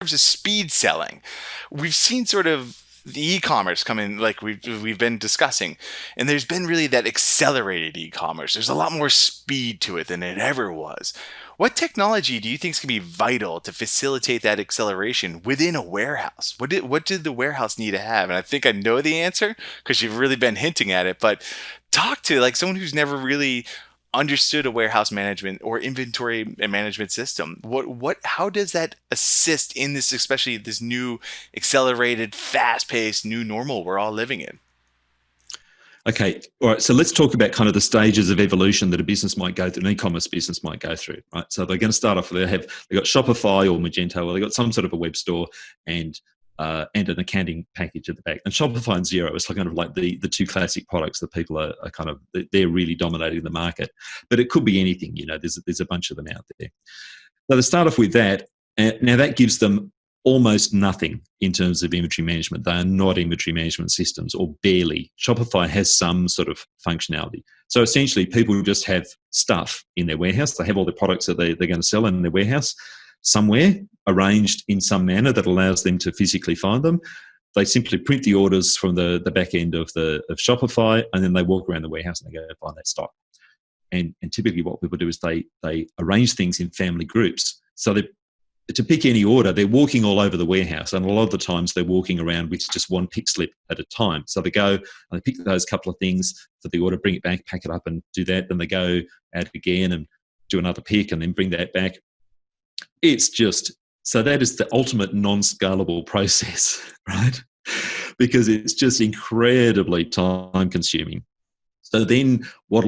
terms of speed selling, we've seen sort of the e-commerce come in like we've been discussing, and there's been really that accelerated e-commerce. There's a lot more speed to it than it ever was. What technology do you think is going to be vital to facilitate that acceleration within a warehouse? What did the warehouse need to have? And I think I know the answer because you've really been hinting at it, but talk to like someone who's never really understood a warehouse management or inventory and management system. How does that assist in this, especially this new accelerated, fast-paced new normal we're all living in? Okay, all right. So let's talk about kind of the stages of evolution that a business might go through, an e-commerce business might go through, right? So they're going to start off. They got Shopify or Magento, or they got some sort of a web store and an accounting package at the back. And Shopify and Xero is kind of like the two classic products that people are kind of, they're really dominating the market. But it could be anything. There's a bunch of them out there. So they start off with that. Now that gives them almost nothing in terms of inventory management. They are not inventory management systems, or barely. Shopify has some sort of functionality. So essentially, people just have stuff in their warehouse. They have all the products that they're going to sell in their warehouse somewhere, arranged in some manner that allows them to physically find them. They simply print the orders from the back end of Shopify, and then they walk around the warehouse and they go find that stock. And typically what people do is they arrange things in family groups. So to pick any order, they're walking all over the warehouse, and a lot of the times they're walking around with just one pick slip at a time. So they go and they pick those couple of things for the order, bring it back, pack it up and do that. Then they go out again and do another pick and then bring that back. It's just, so that is the ultimate non-scalable process, right? Because it's just incredibly time consuming. So then what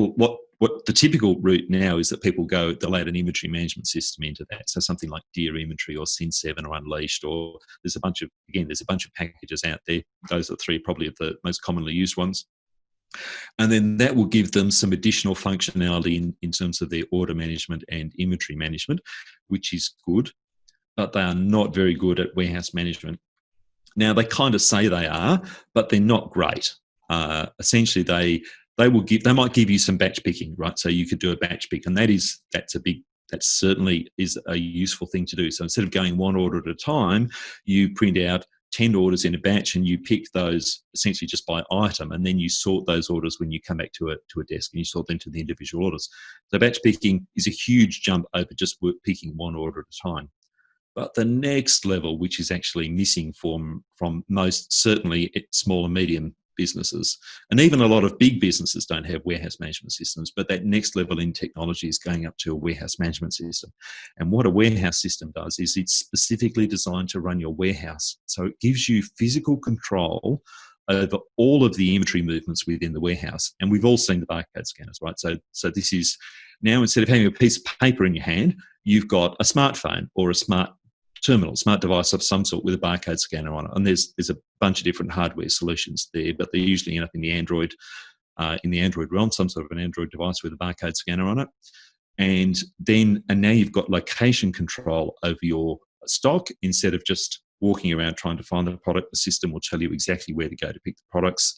the typical route now is that people go, they'll add an inventory management system into that. So something like Deer Inventory or Sin7 or Unleashed, or there's a bunch of packages out there. Those are three probably of the most commonly used ones. And then that will give them some additional functionality in terms of their order management and inventory management, which is good, but they are not very good at warehouse management. Now, they kind of say they are, but they're not great. Essentially, they might give you some batch picking, right? So you could do a batch pick, and that certainly is a useful thing to do. So instead of going one order at a time, you print out 10 orders in a batch and you pick those essentially just by item, and then you sort those orders when you come back to a desk, and you sort them to the individual orders. So batch picking is a huge jump over just picking one order at a time. But the next level, which is actually missing from most, certainly small and medium businesses, and even a lot of big businesses don't have warehouse management systems, but that next level in technology is going up to a warehouse management system. And what a warehouse system does is it's specifically designed to run your warehouse. So it gives you physical control over all of the inventory movements within the warehouse. And we've all seen the barcode scanners, right? So this is now, instead of having a piece of paper in your hand, you've got a smartphone or a smart device of some sort with a barcode scanner on it. And there's a bunch of different hardware solutions there, but they usually end up in the Android realm, some sort of an Android device with a barcode scanner on it. And now you've got location control over your stock. Instead of just walking around trying to find the product, the system will tell you exactly where to go to pick the products,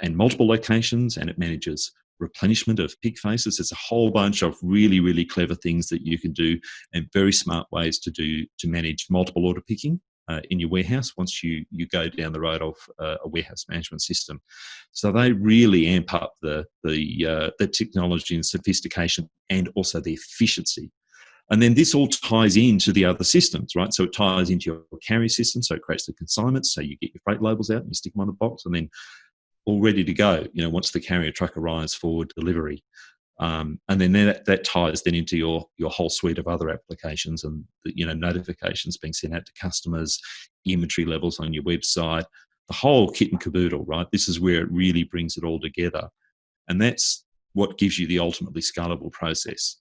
and multiple locations, and it manages replenishment of pick faces. There's a whole bunch of really, really clever things that you can do, and very smart ways to manage multiple order picking in your warehouse once you go down the road of a warehouse management system. So they really amp up the technology and sophistication, and also the efficiency. And then this all ties into the other systems, right? So it ties into your carry system, so it creates the consignments, so you get your freight labels out and you stick them on the box, and then all ready to go, once the carrier truck arrives for delivery. And then that ties then into your whole suite of other applications, and notifications being sent out to customers, inventory levels on your website, the whole kit and caboodle, right? This is where it really brings it all together. And that's what gives you the ultimately scalable process.